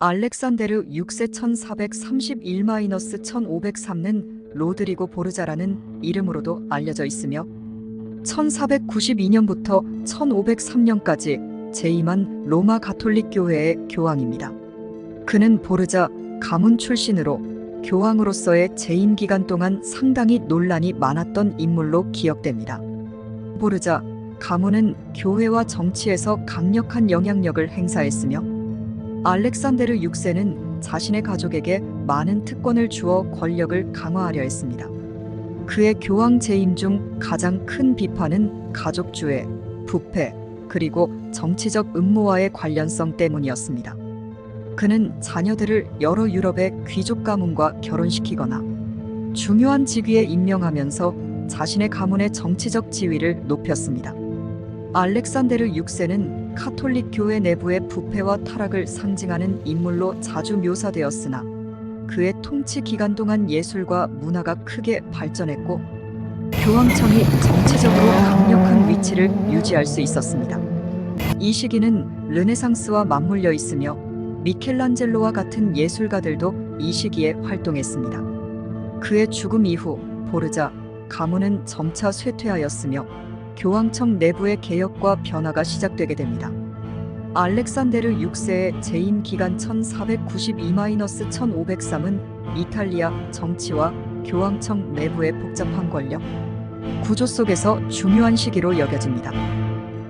알렉산데르 6세 1431-1503는 로드리고 보르자라는 이름으로도 알려져 있으며 1492년부터 1503년까지 재임한 로마 가톨릭 교회의 교황입니다. 그는 보르자 가문 출신으로 교황으로서의 재임 기간 동안 상당히 논란이 많았던 인물로 기억됩니다. 보르자 가문은 교회와 정치에서 강력한 영향력을 행사했으며 알렉산데르 6세는 자신의 가족에게 많은 특권을 주어 권력을 강화하려 했습니다. 그의 교황 재임 중 가장 큰 비판은 가족주의, 부패, 그리고 정치적 음모와의 관련성 때문이었습니다. 그는 자녀들을 여러 유럽의 귀족 가문과 결혼시키거나 중요한 직위에 임명하면서 자신의 가문의 정치적 지위를 높였습니다. 알렉산데르 6세는 카톨릭 교회 내부의 부패와 타락을 상징하는 인물로 자주 묘사되었으나 그의 통치 기간 동안 예술과 문화가 크게 발전했고 교황청이 정치적으로 강력한 위치를 유지할 수 있었습니다. 이 시기는 르네상스와 맞물려 있으며 미켈란젤로와 같은 예술가들도 이 시기에 활동했습니다. 그의 죽음 이후 보르자 가문은 점차 쇠퇴하였으며 교황청 내부의 개혁과 변화가 시작되게 됩니다. 알렉산데르 6세의 재임 기간 1492-1503은 이탈리아 정치와 교황청 내부의 복잡한 권력 구조 속에서 중요한 시기로 여겨집니다.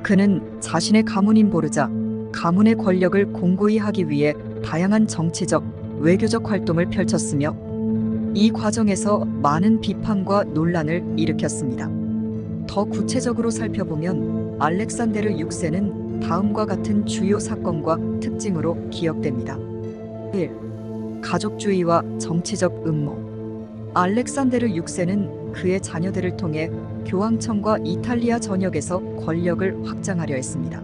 그는 자신의 가문인 보르자 가문의 권력을 공고히 하기 위해 다양한 정치적, 외교적 활동을 펼쳤으며 이 과정에서 많은 비판과 논란을 일으켰습니다. 더 구체적으로 살펴보면 알렉산데르 6세는 다음과 같은 주요 사건과 특징으로 기억됩니다. 1. 가족주의와 정치적 음모. 알렉산데르 6세는 그의 자녀들을 통해 교황청과 이탈리아 전역에서 권력을 확장하려 했습니다.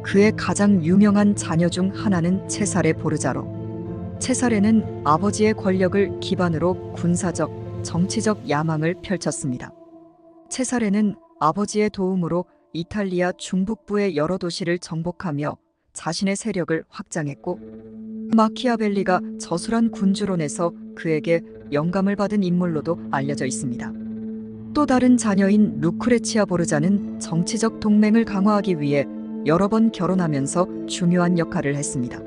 그의 가장 유명한 자녀 중 하나는 체사레 보르자로. 체사레는 아버지의 권력을 기반으로 군사적, 정치적 야망을 펼쳤습니다. 체사레는 아버지의 도움으로 이탈리아 중북부의 여러 도시를 정복하며 자신의 세력을 확장했고 마키아벨리가 저술한 군주론에서 그에게 영감을 받은 인물로도 알려져 있습니다. 또 다른 자녀인 루크레치아 보르자는 정치적 동맹을 강화하기 위해 여러 번 결혼하면서 중요한 역할을 했습니다.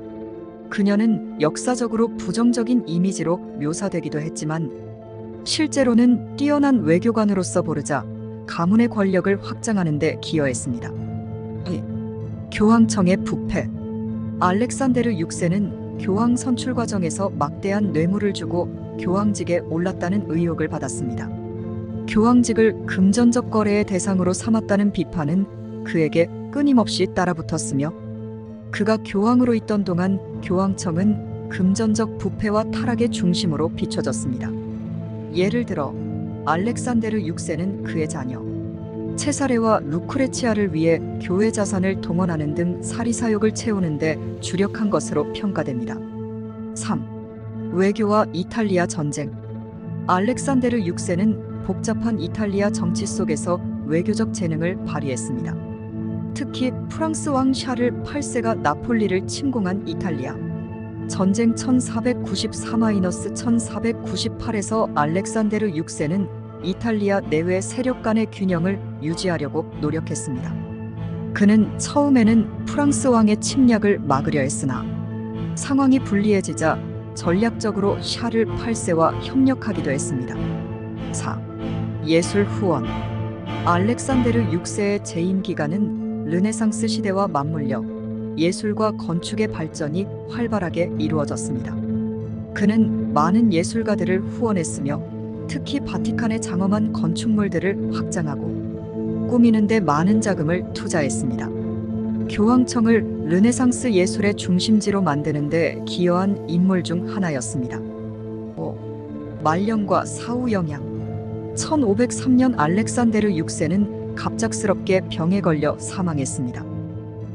그녀는 역사적으로 부정적인 이미지로 묘사되기도 했지만 실제로는 뛰어난 외교관으로서 보르자 가문의 권력을 확장하는 데 기여했습니다. 교황청의 부패. 알렉산데르 6세는 교황 선출 과정에서 막대한 뇌물을 주고 교황직에 올랐다는 의혹을 받았습니다. 교황직을 금전적 거래의 대상으로 삼았다는 비판은 그에게 끊임없이 따라붙었으며 그가 교황으로 있던 동안 교황청은 금전적 부패와 타락의 중심으로 비춰졌습니다. 예를 들어 알렉산데르 6세는 그의 자녀 체사레와 루크레치아를 위해 교회 자산을 동원하는 등 사리사욕을 채우는 데 주력한 것으로 평가됩니다. 3. 외교와 이탈리아 전쟁. 알렉산데르 6세는 복잡한 이탈리아 정치 속에서 외교적 재능을 발휘했습니다. 특히 프랑스 왕 샤를 8세가 나폴리를 침공한 이탈리아 전쟁 1494-1498에서 알렉산데르 6세는 이탈리아 내외 세력 간의 균형을 유지하려고 노력했습니다. 그는 처음에는 프랑스 왕의 침략을 막으려 했으나 상황이 불리해지자 전략적으로 샤를 8세와 협력하기도 했습니다. 4. 예술 후원. 알렉산데르 6세의 재임 기간은 르네상스 시대와 맞물려 예술과 건축의 발전이 활발하게 이루어졌습니다. 그는 많은 예술가들을 후원했으며 특히 바티칸에 장엄한 건축물들을 확장하고 꾸미는 데 많은 자금을 투자했습니다. 교황청을 르네상스 예술의 중심지로 만드는 데 기여한 인물 중 하나였습니다. 5. 말년과 사후 영향. 1503년 알렉산데르 6세는 갑작스럽게 병에 걸려 사망했습니다.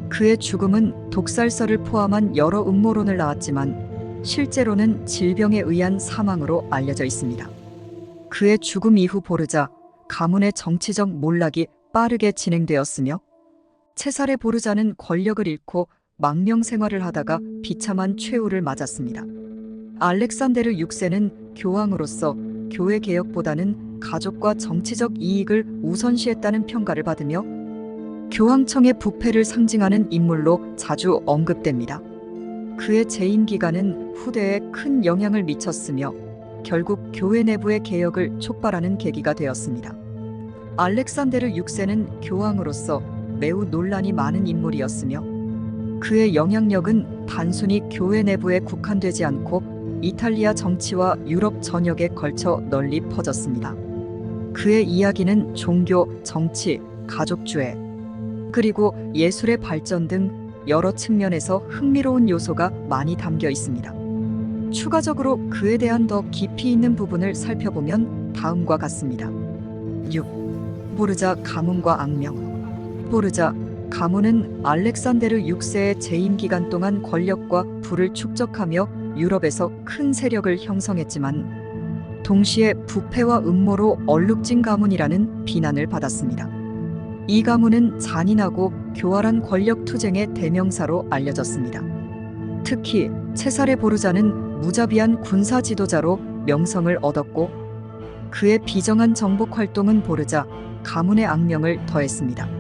그의 죽음은 독살설을 포함한 여러 음모론을 낳았지만 실제로는 질병에 의한 사망으로 알려져 있습니다. 그의 죽음 이후 보르자 가문의 정치적 몰락이 빠르게 진행되었으며 체사레 보르자는 권력을 잃고 망명 생활을 하다가 비참한 최후를 맞았습니다. 알렉산데르 6세는 교황으로서 교회 개혁보다는 가족과 정치적 이익을 우선시했다는 평가를 받으며 교황청의 부패를 상징하는 인물로 자주 언급됩니다. 그의 재임 기간은 후대에 큰 영향을 미쳤으며 결국 교회 내부의 개혁을 촉발하는 계기가 되었습니다. 알렉산데르 6세는 교황으로서 매우 논란이 많은 인물이었으며 그의 영향력은 단순히 교회 내부에 국한되지 않고 이탈리아 정치와 유럽 전역에 걸쳐 널리 퍼졌습니다. 그의 이야기는 종교, 정치, 가족주의, 그리고 예술의 발전 등 여러 측면에서 흥미로운 요소가 많이 담겨 있습니다. 추가적으로 그에 대한 더 깊이 있는 부분을 살펴보면 다음과 같습니다. 6. 보르자 가문과 악명. 보르자 가문은 알렉산데르 6세의 재임 기간 동안 권력과 부를 축적하며 유럽에서 큰 세력을 형성했지만 동시에 부패와 음모로 얼룩진 가문이라는 비난을 받았습니다. 이 가문은 잔인하고 교활한 권력 투쟁의 대명사로 알려졌습니다. 특히 체사레 보르자는 무자비한 군사 지도자로 명성을 얻었고 그의 비정한 정복 활동은 보르자 가문의 악명을 더했습니다.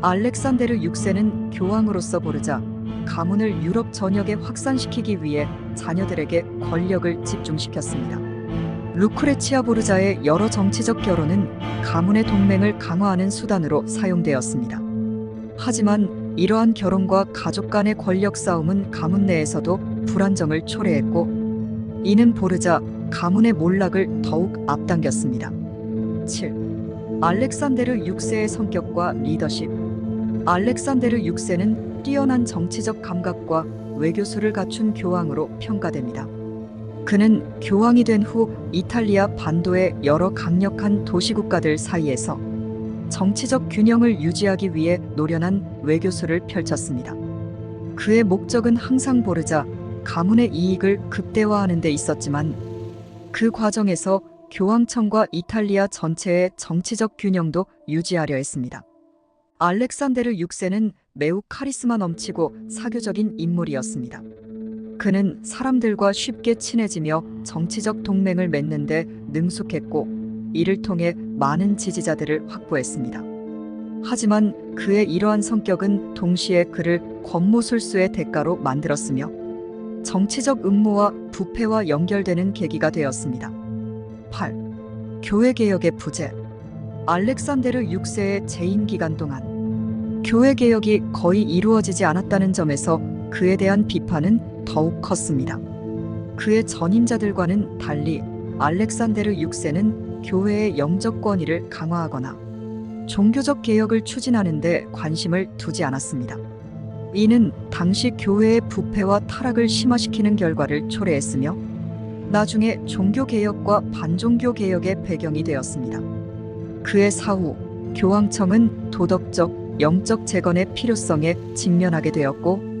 알렉산데르 6세는 교황으로서 보르자 가문을 유럽 전역에 확산시키기 위해 자녀들에게 권력을 집중시켰습니다. 루크레치아 보르자의 여러 정치적 결혼은 가문의 동맹을 강화하는 수단으로 사용되었습니다. 하지만 이러한 결혼과 가족 간의 권력 싸움은 가문 내에서도 불안정을 초래했고 이는 보르자 가문의 몰락을 더욱 앞당겼습니다. 7. 알렉산데르 6세의 성격과 리더십. 알렉산데르 6세는 뛰어난 정치적 감각과 외교술을 갖춘 교황으로 평가됩니다. 그는 교황이 된 후 이탈리아 반도의 여러 강력한 도시국가들 사이에서 정치적 균형을 유지하기 위해 노련한 외교술을 펼쳤습니다. 그의 목적은 항상 보르자 가문의 이익을 극대화하는 데 있었지만 그 과정에서 교황청과 이탈리아 전체의 정치적 균형도 유지하려 했습니다. 알렉산데르 6세는 매우 카리스마 넘치고 사교적인 인물이었습니다. 그는 사람들과 쉽게 친해지며 정치적 동맹을 맺는데 능숙했고 이를 통해 많은 지지자들을 확보했습니다. 하지만 그의 이러한 성격은 동시에 그를 권모술수의 대가로 만들었으며 정치적 음모와 부패와 연결되는 계기가 되었습니다. 8. 교회 개혁의 부재. 알렉산데르 6세의 재임 기간 동안 교회 개혁이 거의 이루어지지 않았다는 점에서 그에 대한 비판은 더욱 컸습니다. 그의 전임자들과는 달리 알렉산데르 6세는 교회의 영적 권위를 강화하거나 종교적 개혁을 추진하는 데 관심을 두지 않았습니다. 이는 당시 교회의 부패와 타락을 심화시키는 결과를 초래했으며 나중에 종교개혁과 반종교 개혁의 배경이 되었습니다. 그의 사후 교황청은 도덕적, 영적 재건의 필요성에 직면하게 되었고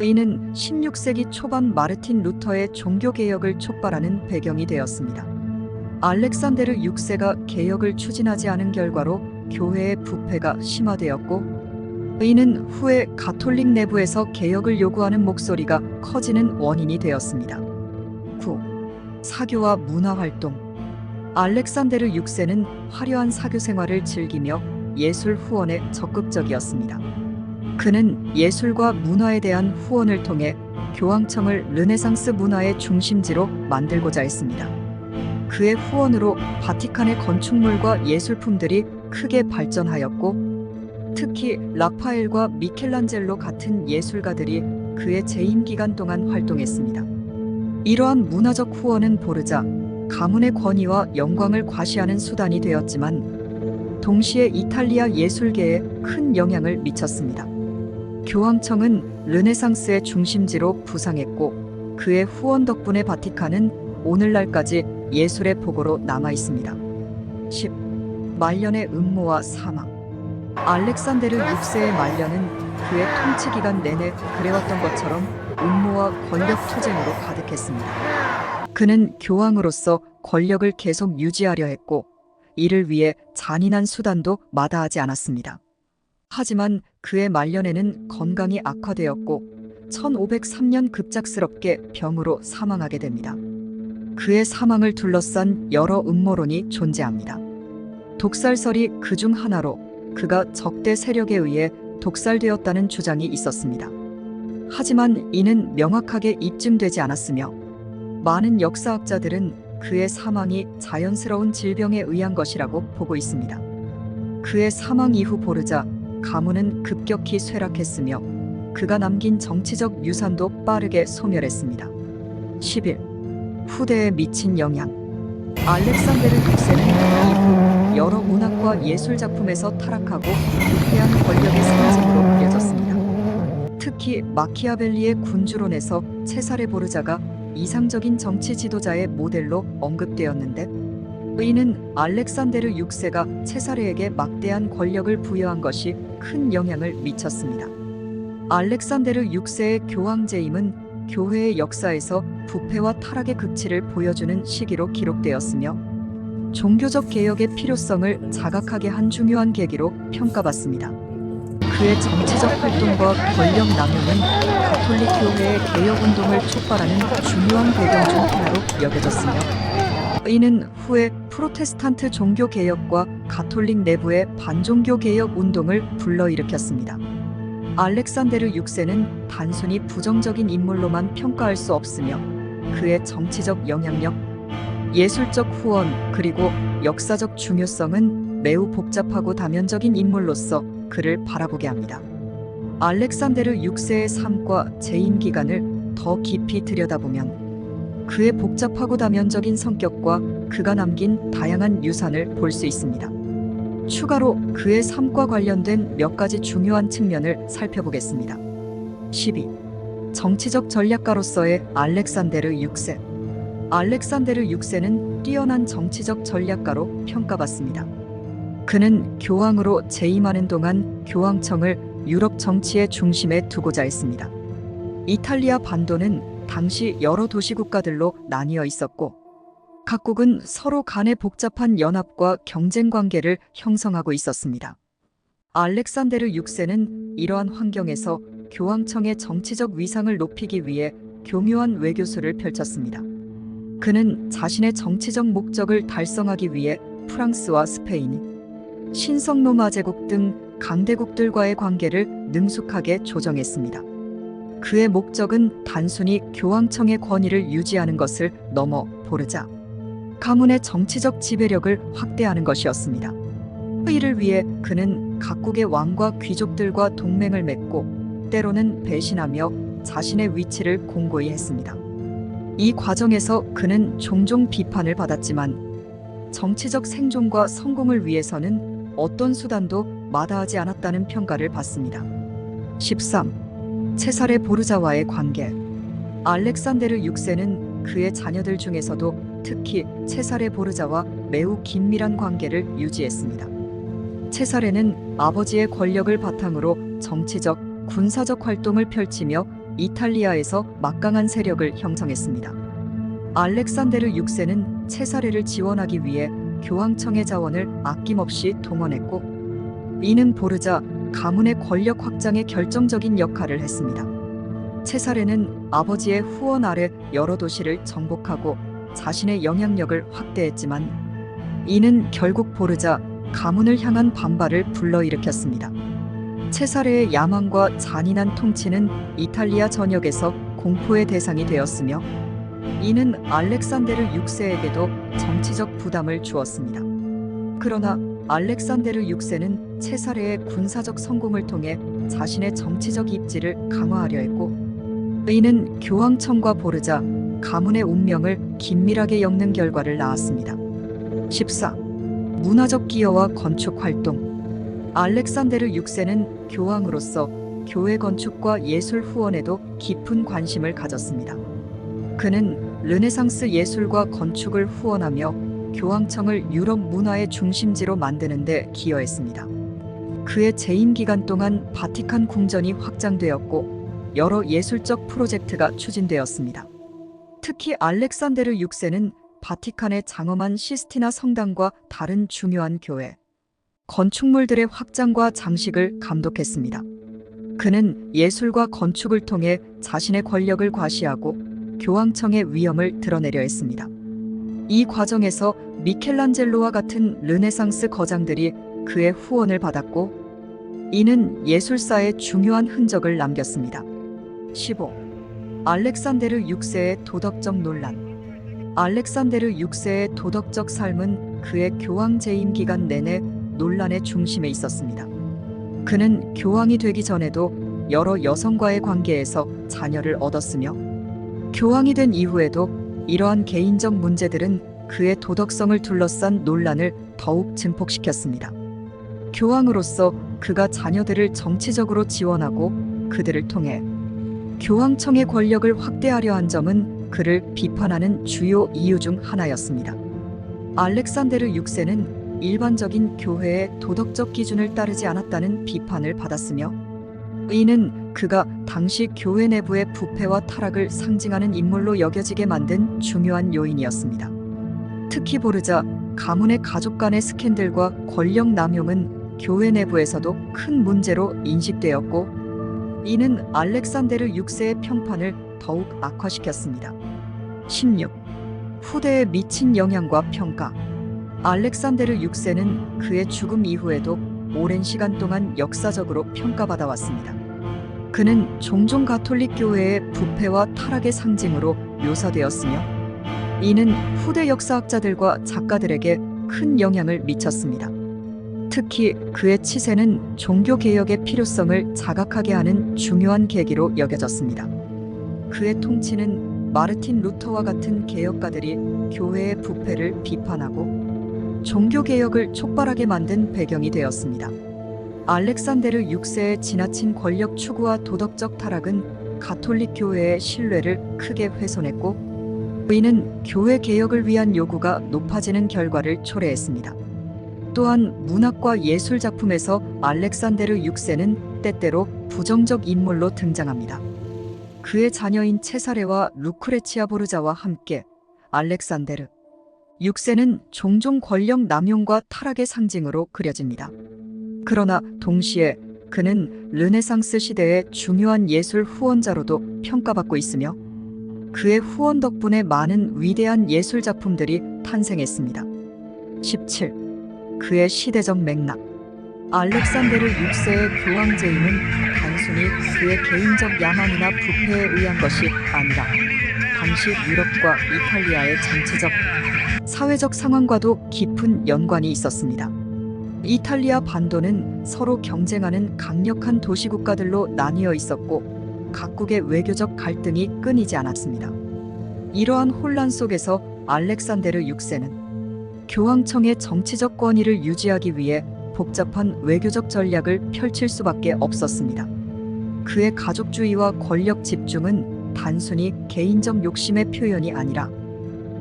이는 16세기 초반 마르틴 루터의 종교개혁을 촉발하는 배경이 되었습니다. 알렉산데르 6세가 개혁을 추진하지 않은 결과로 교회의 부패가 심화되었고 이는 후에 가톨릭 내부에서 개혁을 요구하는 목소리가 커지는 원인이 되었습니다. 9. 사교와 문화활동. 알렉산데르 6세는 화려한 사교 생활을 즐기며 예술 후원에 적극적이었습니다. 그는 예술과 문화에 대한 후원을 통해 교황청을 르네상스 문화의 중심지로 만들고자 했습니다. 그의 후원으로 바티칸의 건축물과 예술품들이 크게 발전하였고 특히 라파엘과 미켈란젤로 같은 예술가들이 그의 재임 기간 동안 활동했습니다. 이러한 문화적 후원은 보르자 가문의 권위와 영광을 과시하는 수단이 되었지만 동시에 이탈리아 예술계에 큰 영향을 미쳤습니다. 교황청은 르네상스의 중심지로 부상했고 그의 후원 덕분에 바티칸은 오늘날까지 예술의 보고로 남아 있습니다. 10. 말년의 음모와 사망. 알렉산데르 6세의 말년은 그의 통치 기간 내내 그래왔던 것처럼 음모와 권력 투쟁으로 가득했습니다. 그는 교황으로서 권력을 계속 유지하려 했고 이를 위해 잔인한 수단도 마다하지 않았습니다. 하지만 그의 말년에는 건강이 악화되었고 1503년 급작스럽게 병으로 사망하게 됩니다. 그의 사망을 둘러싼 여러 음모론이 존재합니다. 독살설이 그중 하나로 그가 적대 세력에 의해 독살되었다는 주장이 있었습니다. 하지만 이는 명확하게 입증되지 않았으며 많은 역사학자들은 그의 사망이 자연스러운 질병에 의한 것이라고 보고 있습니다. 그의 사망 이후 보르자 가문은 급격히 쇠락했으며 그가 남긴 정치적 유산도 빠르게 소멸했습니다. 11. 후대에 미친 영향. 알렉산데르 6세는 이후 여러 문학과 예술 작품에서 타락하고 부패한 권력의 상징으로 여겨졌습니다. 특히 마키아벨리의 군주론에서 체사레 보르자가 이상적인 정치 지도자의 모델로 언급되었는데 이는 알렉산데르 6세가 체사레에게 막대한 권력을 부여한 것이 큰 영향을 미쳤습니다. 알렉산데르 6세의 교황재임은 교회의 역사에서 부패와 타락의 극치를 보여주는 시기로 기록되었으며 종교적 개혁의 필요성을 자각하게 한 중요한 계기로 평가받습니다. 그의 정치적 활동과 권력 남용은 가톨릭 교회의 개혁운동을 촉발하는 중요한 배경 중 하나로 여겨졌으며 이는 후에 프로테스탄트 종교 개혁과 가톨릭 내부의 반종교 개혁 운동을 불러일으켰습니다. 알렉산데르 6세는 단순히 부정적인 인물로만 평가할 수 없으며 그의 정치적 영향력, 예술적 후원, 그리고 역사적 중요성은 매우 복잡하고 다면적인 인물로서 그를 바라보게 합니다. 알렉산데르 6세의 삶과 재임 기간을 더 깊이 들여다보면 그의 복잡하고 다면적인 성격과 그가 남긴 다양한 유산을 볼 수 있습니다. 추가로 그의 삶과 관련된 몇 가지 중요한 측면을 살펴보겠습니다. 12. 정치적 전략가로서의 알렉산데르 6세. 알렉산데르 6세는 뛰어난 정치적 전략가로 평가받습니다. 그는 교황으로 재임하는 동안 교황청을 유럽 정치의 중심에 두고자 했습니다. 이탈리아 반도는 당시 여러 도시국가들로 나뉘어 있었고 각국은 서로 간의 복잡한 연합과 경쟁 관계를 형성하고 있었습니다. 알렉산데르 6세는 이러한 환경에서 교황청의 정치적 위상을 높이기 위해 교묘한 외교술을 펼쳤습니다. 그는 자신의 정치적 목적을 달성하기 위해 프랑스와 스페인, 신성로마 제국 등 강대국들과의 관계를 능숙하게 조정했습니다. 그의 목적은 단순히 교황청의 권위를 유지하는 것을 넘어 보르자 가문의 정치적 지배력을 확대하는 것이었습니다. 이를 위해 그는 각국의 왕과 귀족들과 동맹을 맺고 때로는 배신하며 자신의 위치를 공고히 했습니다. 이 과정에서 그는 종종 비판을 받았지만 정치적 생존과 성공을 위해서는 어떤 수단도 마다하지 않았다는 평가를 받습니다. 13. 체사레 보르자와의 관계. 알렉산데르 6세는 그의 자녀들 중에서도 특히 체사레 보르자와 매우 긴밀한 관계를 유지했습니다. 체사레는 아버지의 권력을 바탕으로 정치적, 군사적 활동을 펼치며 이탈리아에서 막강한 세력을 형성했습니다. 알렉산데르 6세는 체사레를 지원하기 위해 교황청의 자원을 아낌없이 동원했고 이는 보르자 가문의 권력 확장에 결정적인 역할을 했습니다. 체사레는 아버지의 후원 아래 여러 도시를 정복하고 자신의 영향력을 확대했지만 이는 결국 보르자 가문을 향한 반발을 불러일으켰습니다. 체사레의 야망과 잔인한 통치는 이탈리아 전역에서 공포의 대상이 되었으며 이는 알렉산데르 6세에게도 정치적 부담을 주었습니다. 그러나 알렉산데르 6세는 체사레의 군사적 성공을 통해 자신의 정치적 입지를 강화하려 했고 이는 교황청과 보르자 가문의 운명을 긴밀하게 엮는 결과를 낳았습니다. 14. 문화적 기여와 건축 활동. 알렉산데르 6세는 교황으로서 교회 건축과 예술 후원에도 깊은 관심을 가졌습니다. 그는 르네상스 예술과 건축을 후원하며 교황청을 유럽 문화의 중심지로 만드는 데 기여했습니다. 그의 재임 기간 동안 바티칸 궁전이 확장되었고 여러 예술적 프로젝트가 추진되었습니다. 특히 알렉산데르 6세는 바티칸의 장엄한 시스티나 성당과 다른 중요한 교회, 건축물들의 확장과 장식을 감독했습니다. 그는 예술과 건축을 통해 자신의 권력을 과시하고 교황청의 위엄을 드러내려 했습니다. 이 과정에서 미켈란젤로와 같은 르네상스 거장들이 그의 후원을 받았고, 이는 예술사에 중요한 흔적을 남겼습니다. 15. 알렉산데르 6세의 도덕적 논란. 알렉산데르 6세의 도덕적 삶은 그의 교황 재임 기간 내내 논란의 중심에 있었습니다. 그는 교황이 되기 전에도 여러 여성과의 관계에서 자녀를 얻었으며, 교황이 된 이후에도 이러한 개인적 문제들은 그의 도덕성을 둘러싼 논란을 더욱 증폭시켰습니다. 교황으로서 그가 자녀들을 정치적으로 지원하고 그들을 통해 교황청의 권력을 확대하려 한 점은 그를 비판하는 주요 이유 중 하나였습니다. 알렉산데르 6세는 일반적인 교회의 도덕적 기준을 따르지 않았다는 비판을 받았으며, 이는 그가 당시 교회 내부의 부패와 타락을 상징하는 인물로 여겨지게 만든 중요한 요인이었습니다. 특히 보르자 가문의 가족 간의 스캔들과 권력 남용은 교회 내부에서도 큰 문제로 인식되었고, 이는 알렉산데르 6세의 평판을 더욱 악화시켰습니다. 16. 후대에 미친 영향과 평가. 알렉산데르 6세는 그의 죽음 이후에도 오랜 시간 동안 역사적으로 평가받아 왔습니다. 그는 종종 가톨릭 교회의 부패와 타락의 상징으로 묘사되었으며, 이는 후대 역사학자들과 작가들에게 큰 영향을 미쳤습니다. 특히 그의 치세는 종교개혁의 필요성을 자각하게 하는 중요한 계기로 여겨졌습니다. 그의 통치는 마르틴 루터와 같은 개혁가들이 교회의 부패를 비판하고 종교개혁을 촉발하게 만든 배경이 되었습니다. 알렉산데르 6세의 지나친 권력 추구와 도덕적 타락은 가톨릭 교회의 신뢰를 크게 훼손했고, 이는 교회 개혁을 위한 요구가 높아지는 결과를 초래했습니다. 또한 문학과 예술 작품에서 알렉산데르 6세는 때때로 부정적 인물로 등장합니다. 그의 자녀인 체사레와 루크레치아 보르자와 함께 알렉산데르 6세는 종종 권력 남용과 타락의 상징으로 그려집니다. 그러나 동시에 그는 르네상스 시대의 중요한 예술 후원자로도 평가받고 있으며, 그의 후원 덕분에 많은 위대한 예술 작품들이 탄생했습니다. 17. 그의 시대적 맥락. 알렉산데르 6세의 교황 재임은 단순히 그의 개인적 야망이나 부패에 의한 것이 아니라 당시 유럽과 이탈리아의 정치적, 사회적 상황과도 깊은 연관이 있었습니다. 이탈리아 반도는 서로 경쟁하는 강력한 도시국가들로 나뉘어 있었고, 각국의 외교적 갈등이 끊이지 않았습니다. 이러한 혼란 속에서 알렉산데르 6세는 교황청의 정치적 권위를 유지하기 위해 복잡한 외교적 전략을 펼칠 수밖에 없었습니다. 그의 가족주의와 권력 집중은 단순히 개인적 욕심의 표현이 아니라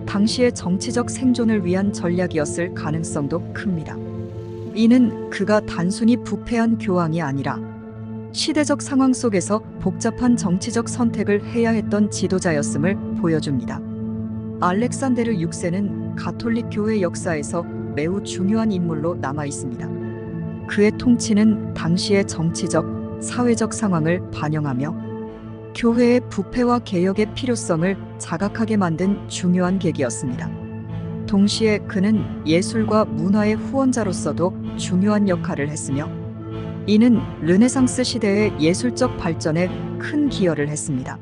당시의 정치적 생존을 위한 전략이었을 가능성도 큽니다. 이는 그가 단순히 부패한 교황이 아니라 시대적 상황 속에서 복잡한 정치적 선택을 해야 했던 지도자였음을 보여줍니다. 알렉산데르 6세는 가톨릭 교회 역사에서 매우 중요한 인물로 남아 있습니다. 그의 통치는 당시의 정치적, 사회적 상황을 반영하며 교회의 부패와 개혁의 필요성을 자각하게 만든 중요한 계기였습니다. 동시에 그는 예술과 문화의 후원자로서도 중요한 역할을 했으며, 이는 르네상스 시대의 예술적 발전에 큰 기여를 했습니다.